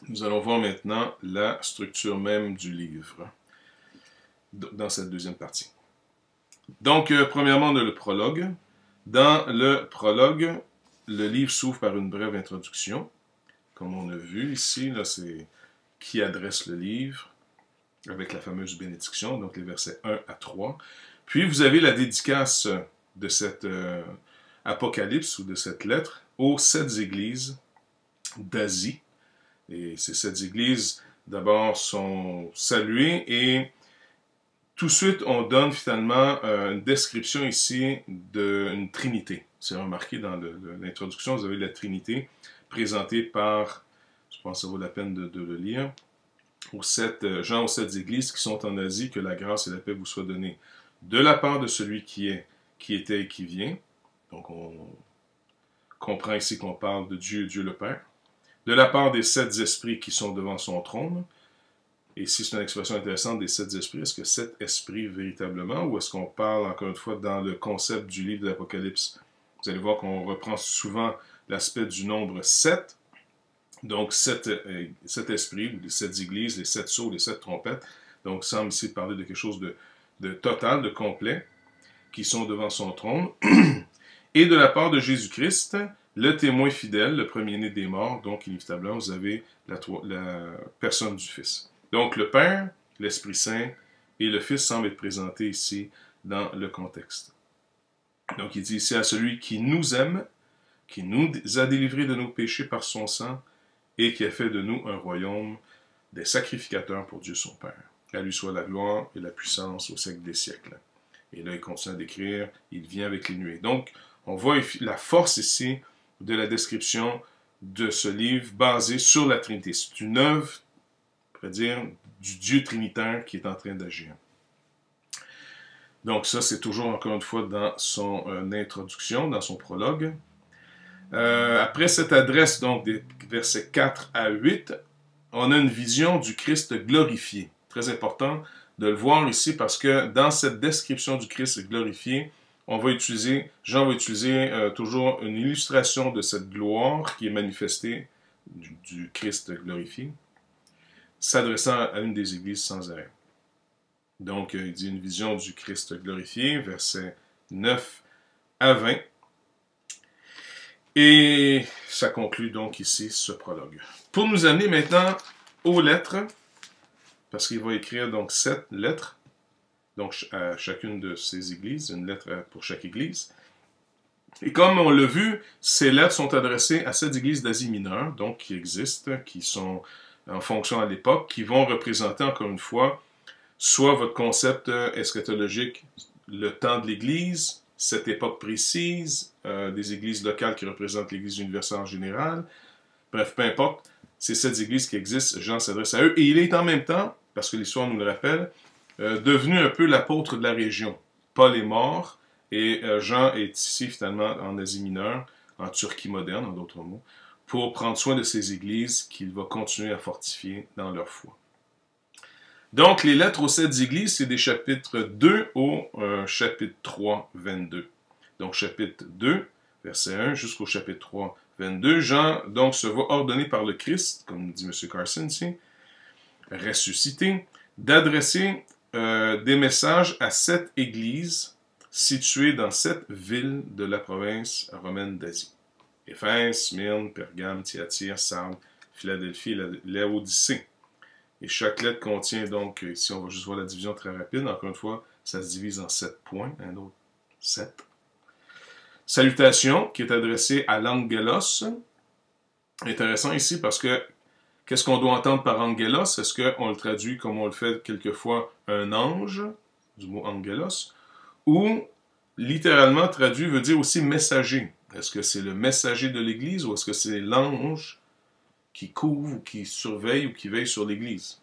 Nous allons voir maintenant la structure même du livre dans cette deuxième partie. Donc, premièrement, on a le prologue. Dans le prologue, le livre s'ouvre par une brève introduction. Comme on a vu ici, là, c'est qui adresse le livre avec la fameuse bénédiction, donc les versets 1 à 3. Puis, vous avez la dédicace de cette apocalypse ou de cette lettre aux 7 églises d'Asie. Et ces 7 églises, d'abord, sont saluées et tout de suite, on donne finalement une description ici d'une trinité. C'est remarqué dans l'introduction, vous avez la trinité présentée par, je pense que ça vaut la peine de le lire, aux 7 gens aux 7 églises qui sont en Asie, que la grâce et la paix vous soient données de la part de celui qui est, qui était et qui vient. Donc on comprend ici qu'on parle de Dieu, Dieu le Père. De la part des 7 esprits qui sont devant son trône. Et si c'est une expression intéressante des 7 esprits, est-ce que 7 esprits véritablement, ou est-ce qu'on parle encore une fois dans le concept du livre de l'Apocalypse? Vous allez voir qu'on reprend souvent l'aspect du nombre 7. Donc 7 esprits, les 7 églises, les 7 sceaux, les 7 trompettes. Donc semble ici parler de quelque chose de total, de complet, qui sont devant son trône. Et de la part de Jésus-Christ, le témoin fidèle, le premier-né des morts, donc inévitablement, vous avez la personne du Fils. Donc le Père, l'Esprit Saint et le Fils semblent être présentés ici dans le contexte. Donc il dit ici à celui qui nous aime, qui nous a délivrés de nos péchés par son sang et qui a fait de nous un royaume des sacrificateurs pour Dieu son Père. À lui soit la gloire et la puissance au siècle des siècles. Et là il continue à décrire, il vient avec les nuées. Donc on voit la force ici de la description de ce livre basé sur la Trinité. C'est une œuvre, on pourrait dire, du Dieu trinitaire qui est en train d'agir. Donc ça, c'est toujours, encore une fois, dans son introduction, dans son prologue. Après cette adresse, donc, des versets 4 à 8, on a une vision du Christ glorifié. Très important de le voir ici parce que dans cette description du Christ glorifié, Jean va utiliser toujours une illustration de cette gloire qui est manifestée du Christ glorifié, s'adressant à une des églises sans arrêt. Donc, il dit une vision du Christ glorifié, versets 9 à 20. Et ça conclut donc ici ce prologue. Pour nous amener maintenant aux lettres, parce qu'il va écrire donc 7 lettres, donc à chacune de ces églises, une lettre pour chaque église. Et comme on l'a vu, ces lettres sont adressées à 7 églises d'Asie mineure, donc qui existent, qui sont en fonction à l'époque, qui vont représenter encore une fois soit votre concept eschatologique, le temps de l'Église, cette époque précise, des églises locales qui représentent l'Église universelle en général. Bref, peu importe, c'est cette église qui existe, Jean s'adresse à eux. Et il est en même temps, parce que l'histoire nous le rappelle, devenu un peu l'apôtre de la région. Paul est mort, et Jean est ici finalement en Asie mineure, en Turquie moderne, en d'autres mots, pour prendre soin de ces églises qu'il va continuer à fortifier dans leur foi. Donc, les lettres aux 7 églises, c'est des chapitres 2 au chapitre 3, 22. Donc, chapitre 2, verset 1, jusqu'au chapitre 3, 22. Jean, donc, se voit ordonné par le Christ, comme dit M. Carson ici, ressuscité, d'adresser des messages à 7 églises situées dans 7 villes de la province romaine d'Asie. Éphèse, Smyrne, Pergame, Thyatire, Sardes, Philadelphie et Laodicée. Et chaque lettre contient donc, ici on va juste voir la division très rapide, encore une fois, ça se divise en 7 points, un autre 7. Salutation, qui est adressée à l'angelos. Intéressant ici parce que, qu'est-ce qu'on doit entendre par angelos? Est-ce qu'on le traduit comme on le fait quelquefois un ange, du mot angelos, ou littéralement traduit veut dire aussi messager. Est-ce que c'est le messager de l'Église ou est-ce que c'est l'ange qui couvre, ou qui surveille, ou qui veille sur l'Église.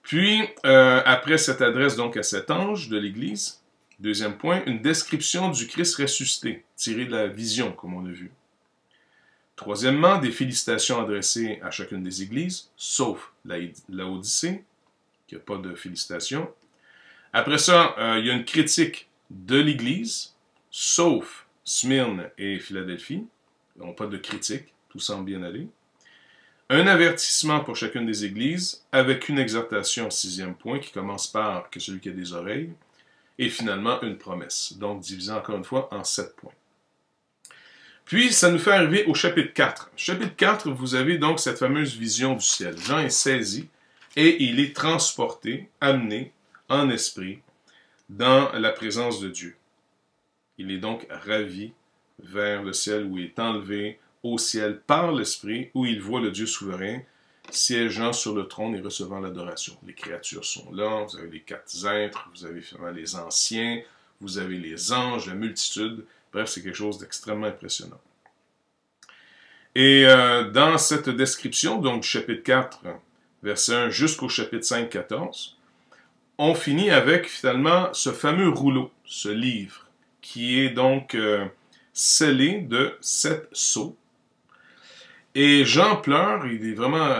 Puis, après cette adresse donc à cet ange de l'Église, deuxième point, une description du Christ ressuscité, tirée de la vision, comme on a vu. Troisièmement, des félicitations adressées à chacune des églises, sauf Laodicée, qui n'a pas de félicitations. Après ça, il y a une critique de l'Église, sauf Smyrne et Philadelphie, ils n'ont pas de critique, tout semble bien aller. Un avertissement pour chacune des églises, avec une exhortation au 6e point qui commence par « que celui qui a des oreilles », et finalement une promesse, donc divisé encore une fois en 7 points. Puis, ça nous fait arriver au chapitre 4. Chapitre 4, vous avez donc cette fameuse vision du ciel. Jean est saisi et il est transporté, amené en esprit dans la présence de Dieu. Il est donc ravi vers le ciel où il est enlevé au ciel par l'Esprit, où il voit le Dieu souverain siégeant sur le trône et recevant l'adoration. Les créatures sont là, vous avez les 4 êtres, vous avez finalement les anciens, vous avez les anges, la multitude. Bref, c'est quelque chose d'extrêmement impressionnant. Et dans cette description, donc du chapitre 4, verset 1 jusqu'au chapitre 5, 14, on finit avec finalement ce fameux rouleau, ce livre, qui est donc scellé de 7 sceaux. Et Jean pleure, il est vraiment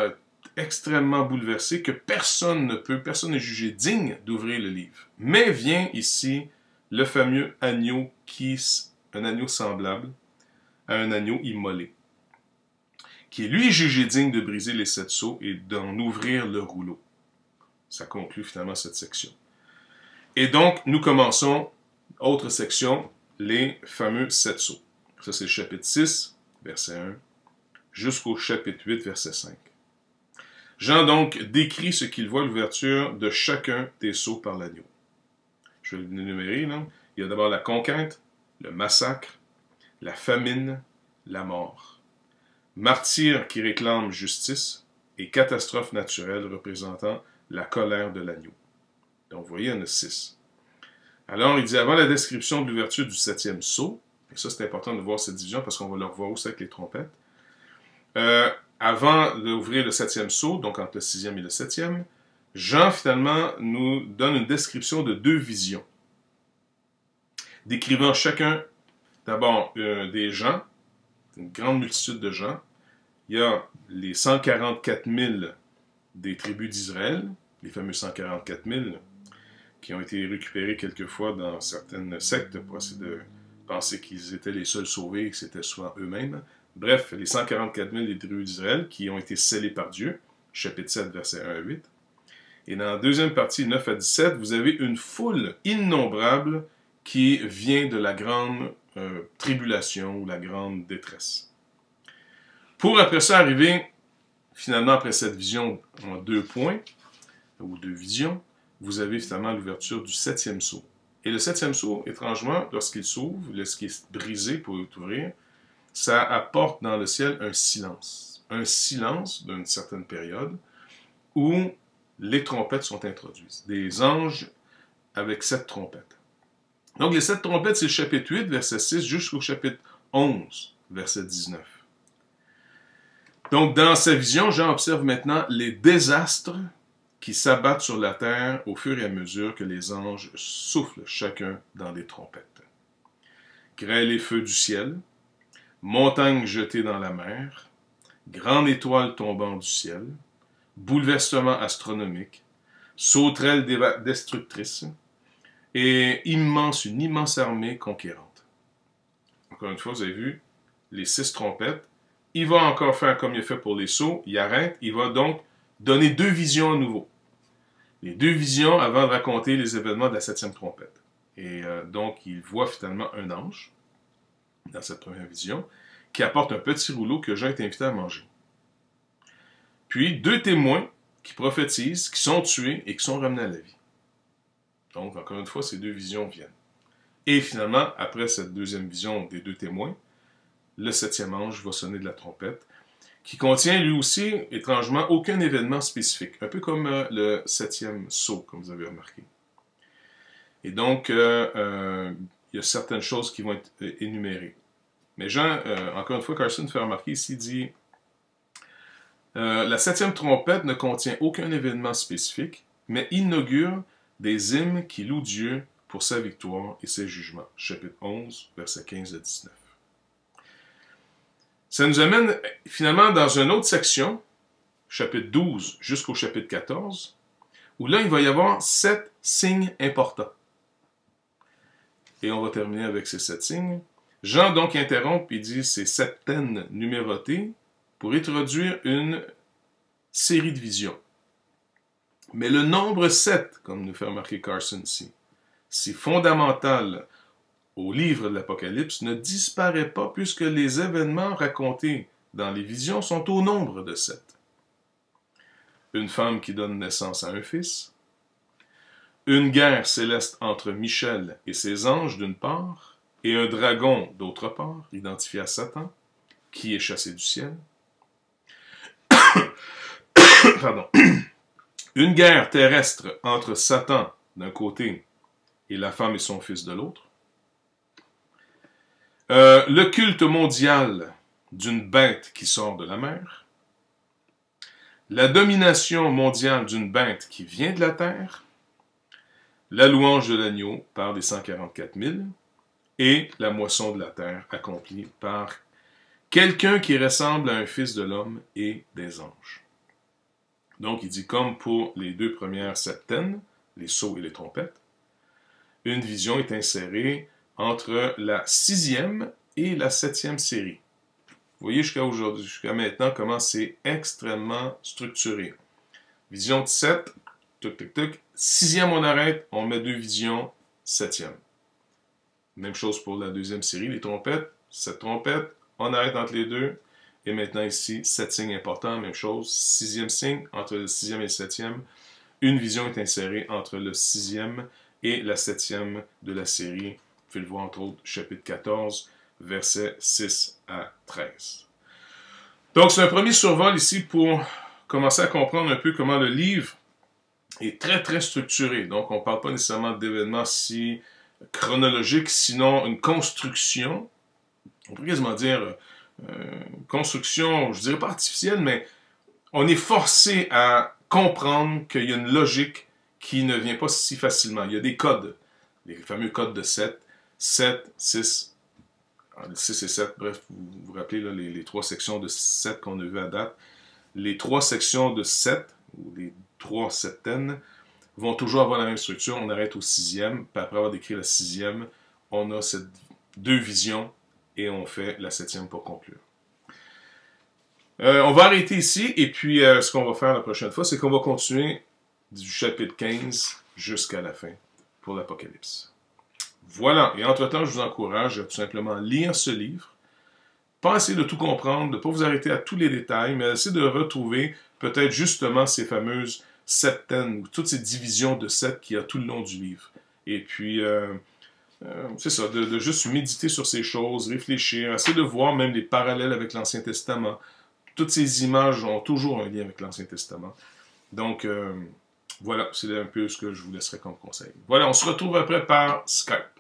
extrêmement bouleversé que personne n'est jugé digne d'ouvrir le livre. Mais vient ici le fameux agneau un agneau semblable à un agneau immolé, qui est lui jugé digne de briser les 7 sceaux et d'en ouvrir le rouleau. Ça conclut finalement cette section. Et donc, nous commençons, autre section, les fameux 7 sceaux. Ça, c'est le chapitre 6, verset 1, jusqu'au chapitre 8, verset 5. Jean donc décrit ce qu'il voit à l'ouverture de chacun des sceaux par l'agneau. Je vais l'énumérer, là. Il y a d'abord la conquête, le massacre, la famine, la mort. Martyrs qui réclament justice et catastrophe naturelle représentant la colère de l'agneau. Donc, vous voyez, il y en a 6. Alors, il dit, avant la description de l'ouverture du 7e sceau, et ça, c'est important de voir cette division parce qu'on va le revoir aussi avec les trompettes, avant d'ouvrir le 7e sceau, donc entre le 6e et le 7e, Jean, finalement, nous donne une description de 2 visions, décrivant chacun, d'abord, des gens, une grande multitude de gens. Il y a les 144 000 des tribus d'Israël, les fameux 144 000, qui ont été récupérés quelquefois dans certaines sectes pour essayer de penser qu'ils étaient les seuls sauvés et que c'était souvent eux-mêmes. Bref, les 144 000 des tribus d'Israël qui ont été scellés par Dieu, chapitre 7, versets 1 à 8. Et dans la deuxième partie, 9 à 17, vous avez une foule innombrable qui vient de la grande tribulation ou la grande détresse. Pour après ça arriver, finalement, après cette vision en 2 points, ou 2 visions, vous avez finalement l'ouverture du 7e sceau. Et le 7e sceau, étrangement, lorsqu'il s'ouvre, lorsqu'il est brisé pour ouvrir, ça apporte dans le ciel un silence d'une certaine période, où les trompettes sont introduites. Des anges avec 7 trompettes. Donc les 7 trompettes, c'est le chapitre 8, verset 6, jusqu'au chapitre 11, verset 19. Donc dans sa vision, Jean observe maintenant les désastres qui s'abattent sur la terre au fur et à mesure que les anges soufflent chacun dans des trompettes. Grêle et feu du ciel, montagnes jetées dans la mer, grande étoile tombant du ciel, bouleversement astronomique, sauterelles destructrices, et une immense armée conquérante. Encore une fois, vous avez vu, les 6 trompettes. Il va encore faire comme il a fait pour les sceaux, il arrête, il va donc donner 2 visions à nouveau. Les 2 visions avant de raconter les événements de la 7e trompette. Et donc, il voit finalement un ange, dans cette première vision, qui apporte un petit rouleau que Jean est invité à manger. Puis, 2 témoins qui prophétisent, qui sont tués et qui sont ramenés à la vie. Donc, encore une fois, ces 2 visions viennent. Et finalement, après cette deuxième vision des 2 témoins, le 7e ange va sonner de la trompette, qui contient lui aussi, étrangement, aucun événement spécifique. Un peu comme le 7e sceau, comme vous avez remarqué. Et donc, il y a certaines choses qui vont être énumérées. Mais Jean, encore une fois, Carson fait remarquer ici, dit la 7e trompette ne contient aucun événement spécifique, mais inaugure des hymnes qui louent Dieu pour sa victoire et ses jugements. Chapitre 11, versets 15 à 19. Ça nous amène finalement dans une autre section, chapitre 12 jusqu'au chapitre 14, où là, il va y avoir 7 signes importants. Et on va terminer avec ces 7 signes. Jean donc interrompt et dit ces 7 peines numérotées pour introduire une série de visions. Mais le nombre 7, comme nous fait remarquer Carson ici, si fondamental au livre de l'Apocalypse, ne disparaît pas puisque les événements racontés dans les visions sont au nombre de 7. Une femme qui donne naissance à un fils, une guerre céleste entre Michel et ses anges d'une part, et un dragon d'autre part, identifié à Satan, qui est chassé du ciel. Pardon. Une guerre terrestre entre Satan d'un côté et la femme et son fils de l'autre. Le culte mondial d'une bête qui sort de la mer. La domination mondiale d'une bête qui vient de la terre. La louange de l'agneau par les 144 000. Et la moisson de la terre accomplie par quelqu'un qui ressemble à un fils de l'homme et des anges. Donc, il dit comme pour les deux premières septaines, les sceaux et les trompettes, une vision est insérée entre la 6e et la 7e série. Vous voyez jusqu'à aujourd'hui, jusqu'à maintenant, comment c'est extrêmement structuré. Vision de 7, tuc, tuc, tuc. 6e, on arrête, on met 2 visions, 7e. Même chose pour la 2e série, les trompettes, 7 trompettes, on arrête entre les deux. Et maintenant ici, 7 signes importants, même chose, 6e signe, entre le 6e et le 7e. Une vision est insérée entre le 6e et la 7e de la série. Vous pouvez le voir entre autres, chapitre 14, versets 6 à 13. Donc c'est un premier survol ici pour commencer à comprendre un peu comment le livre est très très structuré. Donc on ne parle pas nécessairement d'événements si chronologiques, sinon une construction, on pourrait quasiment dire construction, je dirais pas artificielle, mais on est forcé à comprendre qu'il y a une logique qui ne vient pas si facilement. Il y a des codes, les fameux codes de 7, 7, 6, 6 et 7, bref, vous vous rappelez là, les 3 sections de 7 qu'on a vues à date. Les 3 sections de 7, ou les 3 septaines, vont toujours avoir la même structure. On arrête au 6e, puis après avoir décrit la 6e, on a ces 2 visions, et on fait la 7e pour conclure. On va arrêter ici, et puis ce qu'on va faire la prochaine fois, c'est qu'on va continuer du chapitre 15 jusqu'à la fin pour l'Apocalypse. Voilà, et entre-temps, je vous encourage à tout simplement lire ce livre, pas essayer de tout comprendre, de ne pas vous arrêter à tous les détails, mais essayer de retrouver peut-être justement ces fameuses septaines, ou toutes ces divisions de 7 qu'il y a tout le long du livre. Et puis, c'est ça, de juste méditer sur ces choses, réfléchir, essayer de voir même les parallèles avec l'Ancien Testament. Toutes ces images ont toujours un lien avec l'Ancien Testament. Donc, voilà, c'est un peu ce que je vous laisserai comme conseil. Voilà, on se retrouve après par Skype.